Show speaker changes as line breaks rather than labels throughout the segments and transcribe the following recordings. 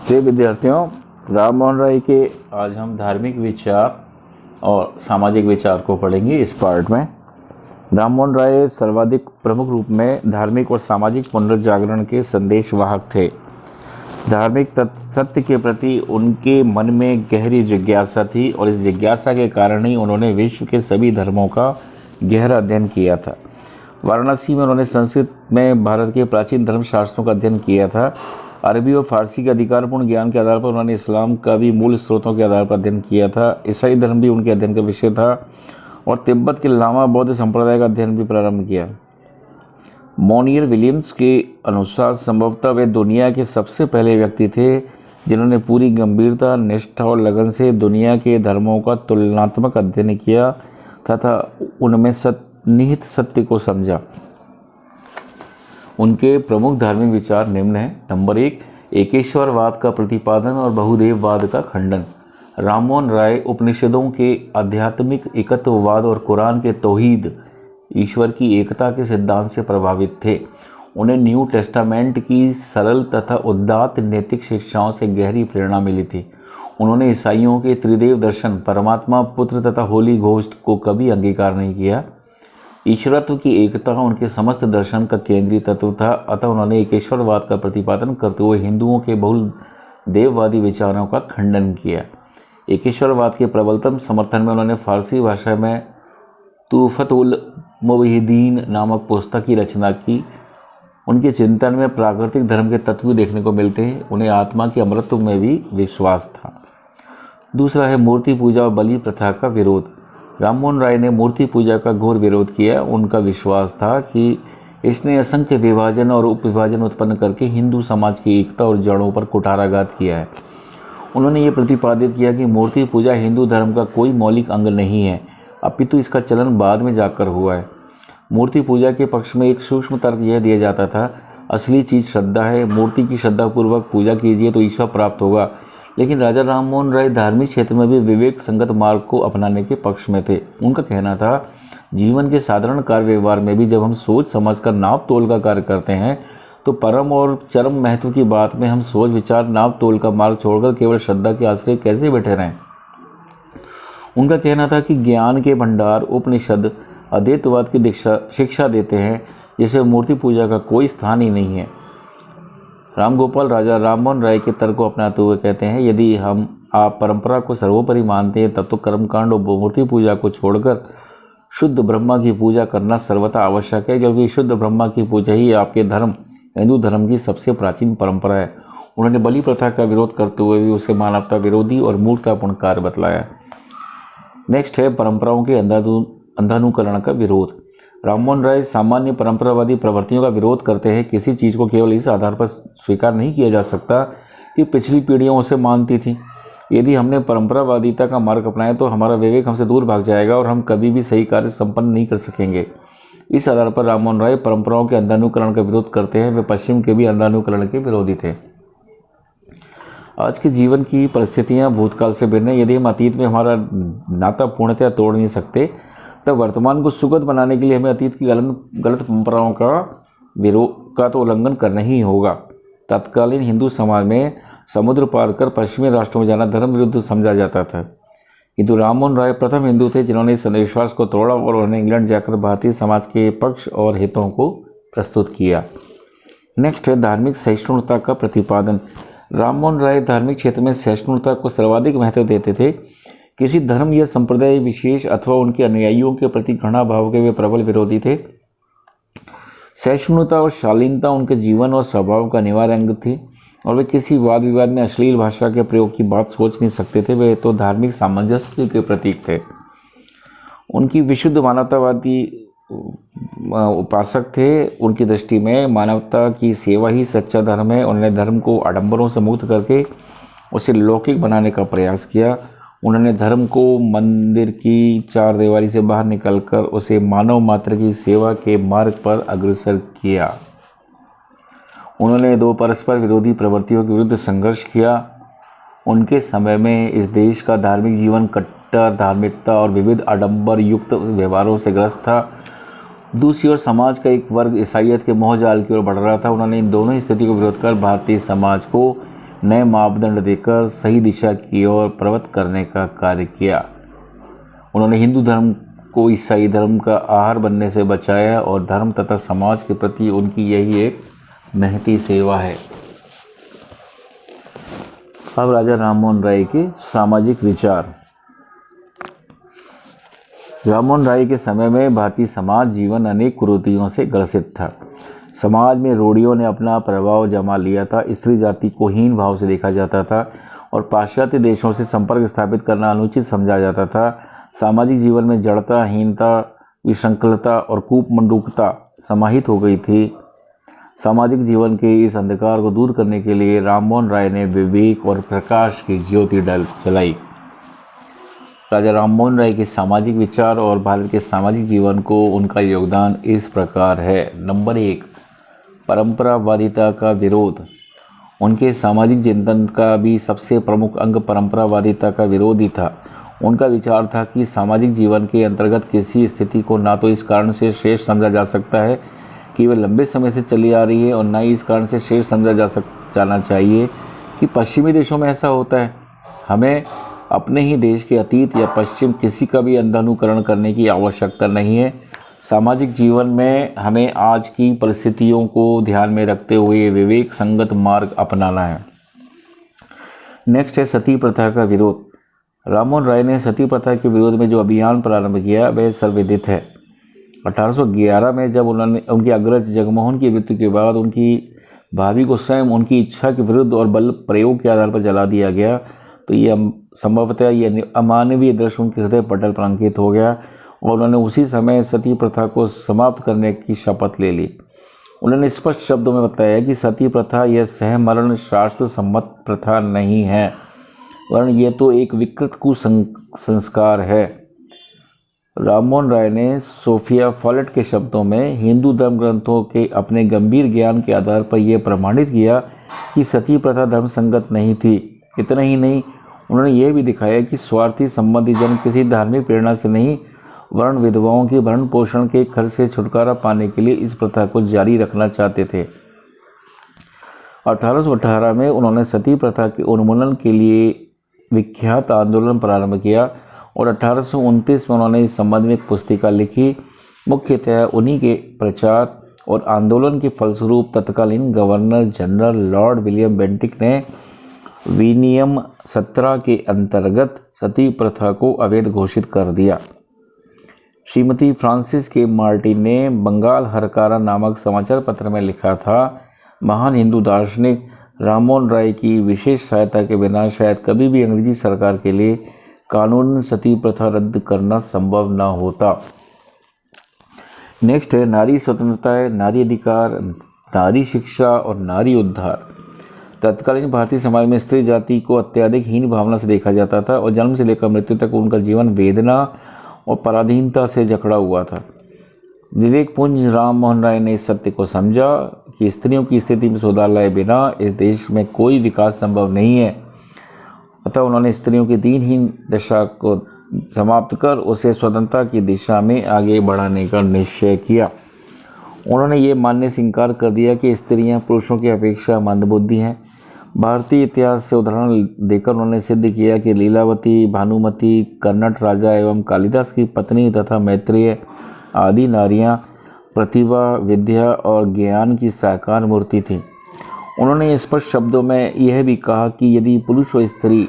प्रिय विद्यार्थियों, राम मोहन राय के आज हम धार्मिक विचार और सामाजिक विचार को पढ़ेंगे। इस पार्ट में राम मोहन राय सर्वाधिक प्रमुख रूप में धार्मिक और सामाजिक पुनर्जागरण के संदेशवाहक थे। धार्मिक सत्य के प्रति उनके मन में गहरी जिज्ञासा थी और इस जिज्ञासा के कारण ही उन्होंने विश्व के सभी धर्मों का गहरा अध्ययन किया था। वाराणसी में उन्होंने संस्कृत में भारत के प्राचीन धर्मशास्त्रों का अध्ययन किया था। अरबी और फारसी के अधिकारपूर्ण ज्ञान के आधार पर उन्होंने इस्लाम का भी मूल स्रोतों के आधार पर अध्ययन किया था। ईसाई धर्म भी उनके अध्ययन का विषय था और तिब्बत के लामा बौद्ध संप्रदाय का अध्ययन भी प्रारंभ किया। मोनियर विलियम्स के अनुसार संभवतः वे दुनिया के सबसे पहले व्यक्ति थे जिन्होंने पूरी गंभीरता, निष्ठा और लगन से दुनिया के धर्मों का तुलनात्मक अध्ययन किया तथा उनमें निहित सत्य को समझा। उनके प्रमुख धार्मिक विचार निम्न हैं। नंबर 1, एकेश्वरवाद का प्रतिपादन और बहुदेववाद का खंडन। राममोहन राय उपनिषदों के आध्यात्मिक एकत्ववाद और कुरान के तौहीद, ईश्वर की एकता के सिद्धांत से प्रभावित थे। उन्हें न्यू टेस्टामेंट की सरल तथा उदात्त नैतिक शिक्षाओं से गहरी प्रेरणा मिली थी। उन्होंने ईसाइयों के त्रिदेव दर्शन, परमात्मा, पुत्र तथा होली घोस्ट को कभी अंगीकार नहीं किया। ईश्वरत्व की एकता उनके समस्त दर्शन का केंद्रीय तत्व था, अतः उन्होंने एकेश्वरवाद का प्रतिपादन करते हुए हिंदुओं के बहुल देववादी विचारों का खंडन किया। एकेश्वरवाद के प्रबलतम समर्थन में उन्होंने फारसी भाषा में तूफ़तुल मुवहिदीन नामक पुस्तक की रचना की। उनके चिंतन में प्राकृतिक धर्म के तत्व देखने को मिलते हैं। उन्हें आत्मा के अमरत्व में भी विश्वास था। दूसरा है मूर्ति पूजा और बलि प्रथा का विरोध। राममोहन राय ने मूर्ति पूजा का घोर विरोध किया। उनका विश्वास था कि इसने असंख्य विभाजन और उपविभाजन उत्पन्न करके हिंदू समाज की एकता और जड़ों पर कुठाराघात किया है। उन्होंने ये प्रतिपादित किया कि मूर्ति पूजा हिंदू धर्म का कोई मौलिक अंग नहीं है, अपितु इसका चलन बाद में जाकर हुआ है। मूर्ति पूजा के पक्ष में एक सूक्ष्म तर्क यह दिया जाता था, असली चीज़ श्रद्धा है, मूर्ति की श्रद्धापूर्वक पूजा कीजिए तो ईश्वर प्राप्त होगा। लेकिन राजा राममोहन राय धार्मिक क्षेत्र में भी विवेक संगत मार्ग को अपनाने के पक्ष में थे। उनका कहना था, जीवन के साधारण कार्य व्यवहार में भी जब हम सोच समझकर नाप तोल का कार्य करते हैं तो परम और चरम महत्व की बात में हम सोच विचार नाप तोल का मार्ग छोड़कर केवल श्रद्धा के आश्रय कैसे बैठे रहें। उनका कहना था कि ज्ञान के भंडार उपनिषद अद्वैतवाद की शिक्षा देते हैं, जिसमें मूर्ति पूजा का कोई स्थान ही नहीं है। रामगोपाल राजा राममोहन राय के तर्क को अपनाते हुए कहते हैं, यदि आप परंपरा को सर्वोपरि मानते हैं तब तो कर्मकांड और मूर्ति पूजा को छोड़कर शुद्ध ब्रह्मा की पूजा करना सर्वथा आवश्यक है, क्योंकि शुद्ध ब्रह्मा की पूजा ही आपके धर्म हिंदू धर्म की सबसे प्राचीन परंपरा है। उन्होंने बलि प्रथा का विरोध करते हुए भी उसे मानवता विरोधी और मूर्खतापूर्ण कार्य बतलाया। नेक्स्ट है परंपराओं के अंधानुकरण का विरोध। राममोहन राय सामान्य परंपरावादी प्रवृत्तियों का विरोध करते हैं। किसी चीज़ को केवल इस आधार पर स्वीकार नहीं किया जा सकता कि पिछली पीढ़ियां उसे मानती थीं। यदि हमने परंपरावादिता का मार्ग अपनाया तो हमारा विवेक हमसे दूर भाग जाएगा और हम कभी भी सही कार्य संपन्न नहीं कर सकेंगे। इस आधार पर राममोहन राय परंपराओं के अंधानुकरण का विरोध करते हैं। वे पश्चिम के भी अंधानुकरण के विरोधी थे। आज के जीवन की परिस्थितियाँ भूतकाल से भिन्न है। यदि हम अतीत में हमारा नाता पूर्णतः तोड़ नहीं सकते तब वर्तमान को सुखद बनाने के लिए हमें अतीत की गलत परंपराओं का तो उल्लंघन करना ही होगा। तत्कालीन हिंदू समाज में समुद्र पार कर पश्चिमी राष्ट्रों में जाना धर्म विरुद्ध समझा जाता था, किंतु राममोहन राय प्रथम हिंदू थे जिन्होंने इस अंधविश्वास को तोड़ा और उन्होंने इंग्लैंड जाकर भारतीय समाज के पक्ष और हितों को प्रस्तुत किया। नेक्स्ट है धार्मिक सहिष्णुता का प्रतिपादन। राममोहन राय धार्मिक क्षेत्र में सहिष्णुता को सर्वाधिक महत्व देते थे। किसी धर्म या संप्रदाय विशेष अथवा उनके अनुयायियों के प्रति घृणा भाव के वे प्रबल विरोधी थे। सहिष्णुता और शालीनता उनके जीवन और स्वभाव का अनिवार्य अंग थी और वे किसी वाद विवाद में अश्लील भाषा के प्रयोग की बात सोच नहीं सकते थे। वे तो धार्मिक सामंजस्य के प्रतीक थे। उनकी विशुद्ध मानवतावादी उपासक थे। उनकी दृष्टि में मानवता की सेवा ही सच्चा धर्म है। उन्होंने धर्म को आडंबरों से मुक्त करके उसे लौकिक बनाने का प्रयास किया। उन्होंने धर्म को मंदिर की चार दीवारी से बाहर निकलकर उसे मानव मात्र की सेवा के मार्ग पर अग्रसर किया। उन्होंने दो परस्पर विरोधी प्रवृत्तियों के विरुद्ध संघर्ष किया। उनके समय में इस देश का धार्मिक जीवन कट्टर धार्मिकता और विविध आडंबर युक्त व्यवहारों से ग्रस्त था। दूसरी ओर समाज का एक वर्ग ईसाइयत के मोहजाल की ओर बढ़ रहा था। उन्होंने इन दोनों स्थिति को विरोध कर भारतीय समाज को नए मापदंड देकर सही दिशा की ओर प्रवृत्त करने का कार्य किया। उन्होंने हिंदू धर्म को ईसाई धर्म का आहार बनने से बचाया और धर्म तथा समाज के प्रति उनकी यही एक महती सेवा है। अब राजा राममोहन राय के सामाजिक विचार। राममोहन राय के समय में भारतीय समाज जीवन अनेक कुरीतियों से ग्रसित था। समाज में रूढ़ियों ने अपना प्रभाव जमा लिया था। स्त्री जाति को हीन भाव से देखा जाता था और पाश्चात्य देशों से संपर्क स्थापित करना अनुचित समझा जाता था। सामाजिक जीवन में जड़ता, हीनता, विसंकलता और कूपमंडूकता समाहित हो गई थी। सामाजिक जीवन के इस अंधकार को दूर करने के लिए राममोहन राय ने विवेक और प्रकाश की ज्योति जलाई। राजा राममोहन राय के सामाजिक विचार और भारत के सामाजिक जीवन को उनका योगदान इस प्रकार है। नंबर 1, परंपरावादिता का विरोध। उनके सामाजिक चिंतन का भी सबसे प्रमुख अंग परंपरावादिता का विरोध ही था। उनका विचार था कि सामाजिक जीवन के अंतर्गत किसी स्थिति को ना तो इस कारण से श्रेष्ठ समझा जा सकता है कि वह लंबे समय से चली आ रही है और न ही इस कारण से श्रेष्ठ समझा जाना चाहिए कि पश्चिमी देशों में ऐसा होता है। हमें अपने ही देश के अतीत या पश्चिम किसी का भी अंधानुकरण करने की आवश्यकता नहीं है। सामाजिक जीवन में हमें आज की परिस्थितियों को ध्यान में रखते हुए विवेक संगत मार्ग अपनाना है। नेक्स्ट है सती प्रथा का विरोध। राममोहन राय ने सती प्रथा के विरोध में जो अभियान प्रारंभ किया वह सर्वविदित है। 1811 में जब उनके अग्रज जगमोहन की मृत्यु के बाद उनकी भाभी को स्वयं उनकी इच्छा के विरुद्ध और बल प्रयोग के आधार पर जला दिया गया, तो ये संभवतः ये अमानवीय दृश्य उनके हृदय पटल पर अंकित हो गया और उन्होंने उसी समय सती प्रथा को समाप्त करने की शपथ ले ली। उन्होंने स्पष्ट शब्दों में बताया कि सती प्रथा यह सहमरण शास्त्र सम्मत प्रथा नहीं है, वरन यह तो एक विकृत कुसंस्कार है। राममोहन राय ने सोफिया फॉलेट के शब्दों में हिंदू धर्म ग्रंथों के अपने गंभीर ज्ञान के आधार पर यह प्रमाणित किया कि सती प्रथा धर्म संगत नहीं थी। इतना ही नहीं, उन्होंने यह भी दिखाया कि स्वार्थी संबंधी जन किसी धार्मिक प्रेरणा से नहीं वर्ण विधवाओं के भरण पोषण के खर्च से छुटकारा पाने के लिए इस प्रथा को जारी रखना चाहते थे। 1818 में उन्होंने सती प्रथा के उन्मूलन के लिए विख्यात आंदोलन प्रारंभ किया और 1829 में उन्होंने इस संबंध में एक पुस्तिका लिखी। मुख्यतः उन्हीं के प्रचार और आंदोलन के फलस्वरूप तत्कालीन governor general Lord William Bentinck ने विनियम 17 के अंतर्गत सती प्रथा को अवैध घोषित कर दिया। श्रीमती फ्रांसिस के मार्टिन ने बंगाल हरकारा नामक समाचार पत्र में लिखा था, महान हिंदू दार्शनिक राममोहन राय की विशेष सहायता के बिना शायद कभी भी अंग्रेजी सरकार के लिए कानून सती प्रथा रद्द करना संभव न होता। नेक्स्ट है नारी स्वतंत्रता, नारी अधिकार, नारी शिक्षा और नारी उद्धार। तत्कालीन भारतीय समाज में स्त्री जाति को अत्यधिक हीन भावना से देखा जाता था और जन्म से लेकर मृत्यु तक उनका जीवन वेदना और पराधीनता से जकड़ा हुआ था। विवेकपुंज राममोहन राय ने इस सत्य को समझा कि स्त्रियों की स्थिति में सुधार लाए बिना इस देश में कोई विकास संभव नहीं है। अतः उन्होंने स्त्रियों की दीनहीन दशा को समाप्त कर उसे स्वतंत्रता की दिशा में आगे बढ़ाने का निश्चय किया। उन्होंने ये मानने से इनकार कर दिया कि स्त्रियां पुरुषों की अपेक्षा मंदबुद्धि हैं। भारतीय इतिहास से उदाहरण देकर उन्होंने सिद्ध किया कि लीलावती, भानुमती, कन्नट राजा एवं कालिदास की पत्नी तथा मैत्रेय आदि नारियां प्रतिभा, विद्या और ज्ञान की साकार मूर्ति थीं। उन्होंने स्पष्ट शब्दों में यह भी कहा कि यदि पुरुष और स्त्री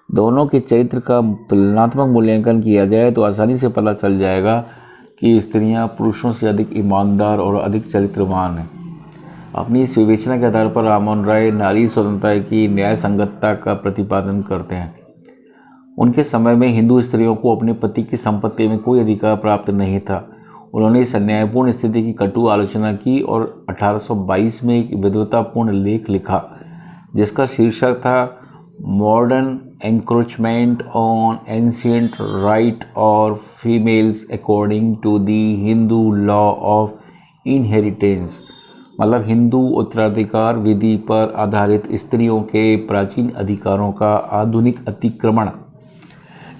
दोनों के चरित्र का तुलनात्मक मूल्यांकन किया जाए तो आसानी से पता चल जाएगा कि स्त्रियां पुरुषों से अधिक ईमानदार और अधिक चरित्रवान हैं। अपनी इस विवेचना के आधार पर राममोहन राय नारी स्वतंत्रता की न्याय संगतता का प्रतिपादन करते हैं। उनके समय में हिंदू स्त्रियों को अपने पति की संपत्ति में कोई अधिकार प्राप्त नहीं था। उन्होंने इस अन्यायपूर्ण स्थिति की कटु आलोचना की और 1822 में एक विद्वतापूर्ण लेख लिखा जिसका शीर्षक था modern encroachment on ancient right और females according to the Hindu law of inheritance, मतलब हिंदू उत्तराधिकार विधि पर आधारित स्त्रियों के प्राचीन अधिकारों का आधुनिक अतिक्रमण।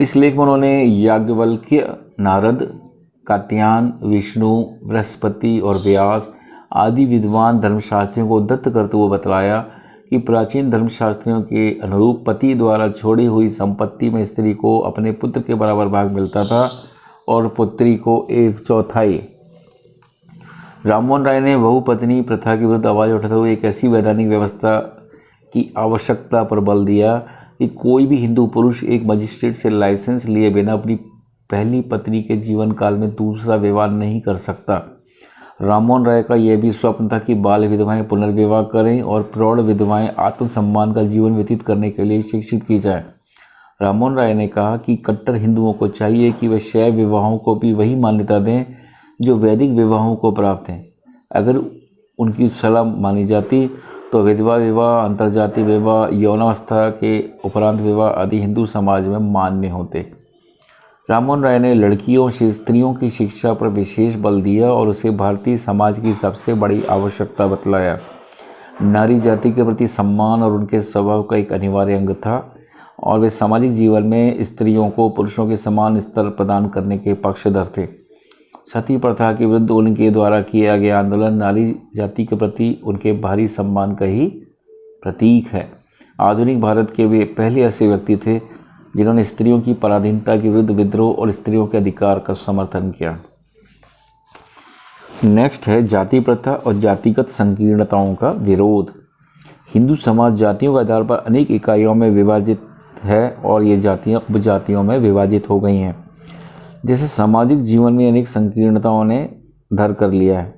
इस लेख में उन्होंने याज्ञवल्क्य, नारद, कात्यायन, विष्णु, बृहस्पति और व्यास आदि विद्वान धर्मशास्त्रियों को उद्धृत करते हुए बतलाया कि प्राचीन धर्मशास्त्रियों के अनुरूप पति द्वारा छोड़ी हुई संपत्ति में स्त्री को अपने पुत्र के बराबर भाग मिलता था और पुत्री को 1/4। राममोहन राय ने बहुपत्नी प्रथा के विरुद्ध आवाज़ उठाते हुए एक ऐसी वैधानिक व्यवस्था की आवश्यकता पर बल दिया कि कोई भी हिंदू पुरुष एक मजिस्ट्रेट से लाइसेंस लिए बिना अपनी पहली पत्नी के जीवन काल में दूसरा विवाह नहीं कर सकता। राममोहन राय का यह भी स्वप्न था कि बाल विधवाएं पुनर्विवाह करें और प्रौढ़ विधवाएं आत्मसम्मान का जीवन व्यतीत करने के लिए शिक्षित की जाएं। राममोहन राय ने कहा कि कट्टर हिंदुओं को चाहिए कि वे शैव विवाहों को भी वही मान्यता दें जो वैदिक विवाहों को प्राप्त हैं। अगर उनकी सलाह मानी जाती तो विधवा विवाह, अंतर्जातीय विवाह, यौनावस्था के उपरांत विवाह आदि हिंदू समाज में मान्य होते। राममोहन राय ने लड़कियों से स्त्रियों की शिक्षा पर विशेष बल दिया और उसे भारतीय समाज की सबसे बड़ी आवश्यकता बतलाया। नारी जाति के प्रति सम्मान और उनके स्वभाव का एक अनिवार्य अंग था और वे सामाजिक जीवन में स्त्रियों को पुरुषों के समान स्तर प्रदान करने के पक्षधर थे। सती प्रथा के विरुद्ध उनके द्वारा किया गया आंदोलन नारी जाति के प्रति उनके भारी सम्मान का ही प्रतीक है। आधुनिक भारत के वे पहले ऐसे व्यक्ति थे जिन्होंने स्त्रियों की पराधीनता के विरुद्ध विद्रोह और स्त्रियों के अधिकार का समर्थन किया। नेक्स्ट है जाति प्रथा और जातिगत संकीर्णताओं का विरोध। हिंदू समाज जातियों के आधार पर अनेक इकाइयों में विभाजित है और ये जातियाँ उपजातियों में विभाजित हो गई हैं। जैसे सामाजिक जीवन में अनेक संकीर्णताओं ने धर कर लिया है।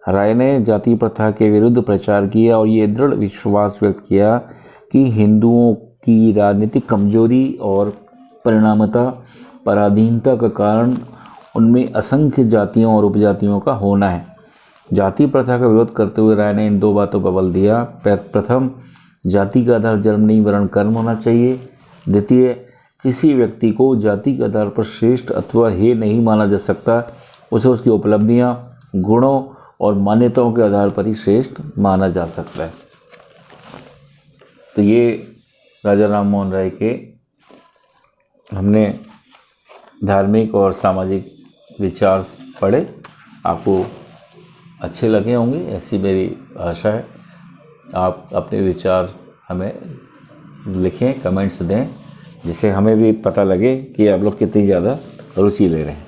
राय ने जाति प्रथा के विरुद्ध प्रचार किया और ये दृढ़ विश्वास व्यक्त किया कि हिंदुओं की राजनीतिक कमजोरी और परिणामतः पराधीनता का कारण उनमें असंख्य जातियों और उपजातियों का होना है। जाति प्रथा का विरोध करते हुए राय ने इन दो बातों पर बल दिया। प्रथम, जाति का आधार जन्म नहीं वर्ण कर्म होना चाहिए। द्वितीय, किसी व्यक्ति को जाति के आधार पर श्रेष्ठ अथवा हेय नहीं माना जा सकता, उसे उसकी उपलब्धियां, गुणों और मान्यताओं के आधार पर ही श्रेष्ठ माना जा सकता है। तो ये राजा राममोहन राय के हमने धार्मिक और सामाजिक विचार पढ़े, आपको अच्छे लगे होंगे, ऐसी मेरी आशा है। आप अपने विचार हमें लिखें, कमेंट्स दें, जिससे हमें भी पता लगे कि आप लोग कितनी ज़्यादा रुचि ले रहे हैं।